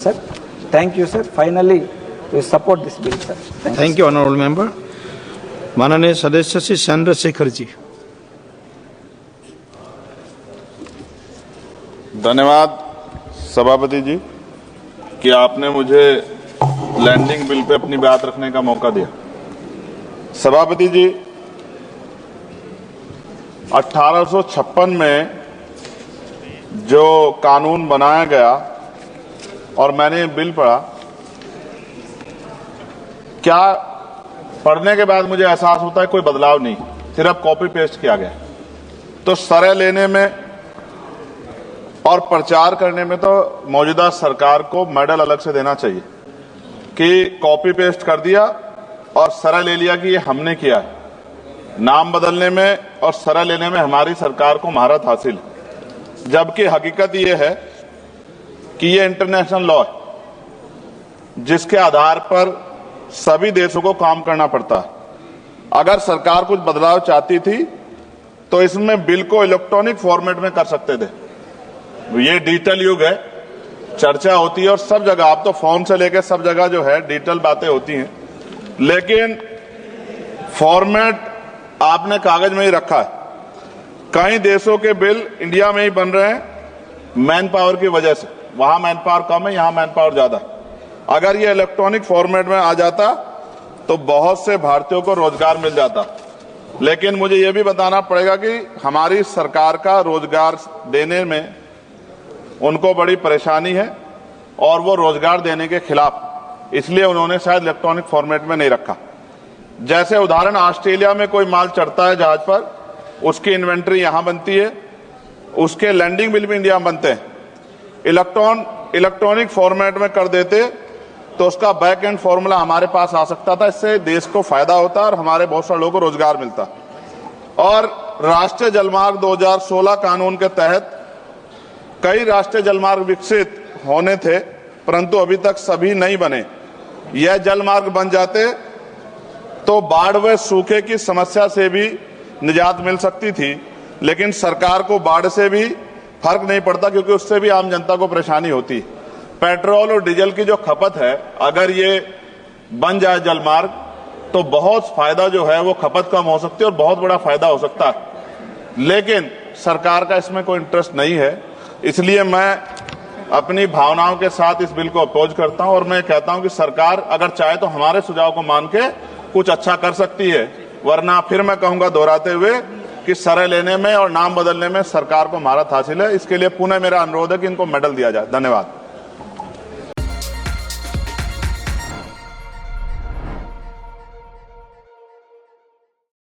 sir. Thank you, sir. Finally, we support this bill, sir. Thank you, honorable member. माननीय सदस्य श्री चंद्रशेखर जी। धन्यवाद सभापति जी कि आपने मुझे लैंडिंग बिल पे अपनी बात रखने का मौका दिया। सभापति जी, 1856 में जो कानून बनाया गया और मैंने बिल पढ़ा, क्या पढ़ने के बाद मुझे एहसास होता है कोई बदलाव नहीं, सिर्फ कॉपी पेस्ट किया गया। तो सरह लेने में और प्रचार करने में तो मौजूदा सरकार को मेडल अलग से देना चाहिए कि कॉपी पेस्ट कर दिया और सरह ले लिया कि ये हमने किया है। नाम बदलने में और सरह लेने में हमारी सरकार को महारत हासिल है, जबकि हकीकत ये है कि ये इंटरनेशनल लॉ है जिसके आधार पर सभी देशों को काम करना पड़ता है। अगर सरकार कुछ बदलाव चाहती थी तो इसमें बिल को इलेक्ट्रॉनिक फॉर्मेट में कर सकते थे। ये डिजिटल युग है, चर्चा होती है और सब जगह, आप तो फोन से लेकर सब जगह जो है डिजिटल बातें होती हैं, लेकिन फॉर्मेट आपने कागज में ही रखा है। कई देशों के बिल इंडिया में ही बन रहे हैं मैन पावर की वजह से। वहां मैन पावर कम है, यहां मैन पावर ज्यादा है। अगर ये इलेक्ट्रॉनिक फॉर्मेट में आ जाता तो बहुत से भारतीयों को रोजगार मिल जाता। लेकिन मुझे ये भी बताना पड़ेगा कि हमारी सरकार का रोजगार देने में उनको बड़ी परेशानी है और वो रोजगार देने के खिलाफ, इसलिए उन्होंने शायद इलेक्ट्रॉनिक फॉर्मेट में नहीं रखा। जैसे उदाहरण, ऑस्ट्रेलिया में कोई माल चढ़ता है जहाज पर, उसकी इन्वेंट्री यहां बनती है, उसके लैंडिंग बिल भी इंडिया में बनते हैं। इलेक्ट्रॉनिक फॉर्मेट में कर देते तो उसका बैक एंड फॉर्मूला हमारे पास आ सकता था। इससे देश को फायदा होता और हमारे बहुत सारे लोगों को रोजगार मिलता। और राष्ट्रीय जलमार्ग 2016 कानून के तहत कई राष्ट्रीय जलमार्ग विकसित होने थे, परंतु अभी तक सभी नहीं बने। यह जलमार्ग बन जाते तो बाढ़ व सूखे की समस्या से भी निजात मिल सकती थी, लेकिन सरकार को बाढ़ से भी फर्क नहीं पड़ता क्योंकि उससे भी आम जनता को परेशानी होती। पेट्रोल और डीजल की जो खपत है, अगर ये बन जाए जलमार्ग तो बहुत फायदा जो है वो खपत कम हो सकती है और बहुत बड़ा फायदा हो सकता है। लेकिन सरकार का इसमें कोई इंटरेस्ट नहीं है, इसलिए मैं अपनी भावनाओं के साथ इस बिल को अपोज करता हूं और मैं कहता हूं कि सरकार अगर चाहे तो हमारे सुझाव को मान के कुछ अच्छा कर सकती है, वरना फिर मैं कहूंगा दोहराते हुए कि सरह लेने में और नाम बदलने में सरकार को महारत हासिल है। इसके लिए पुनः मेरा अनुरोध है कि इनको मेडल दिया जाए। धन्यवाद।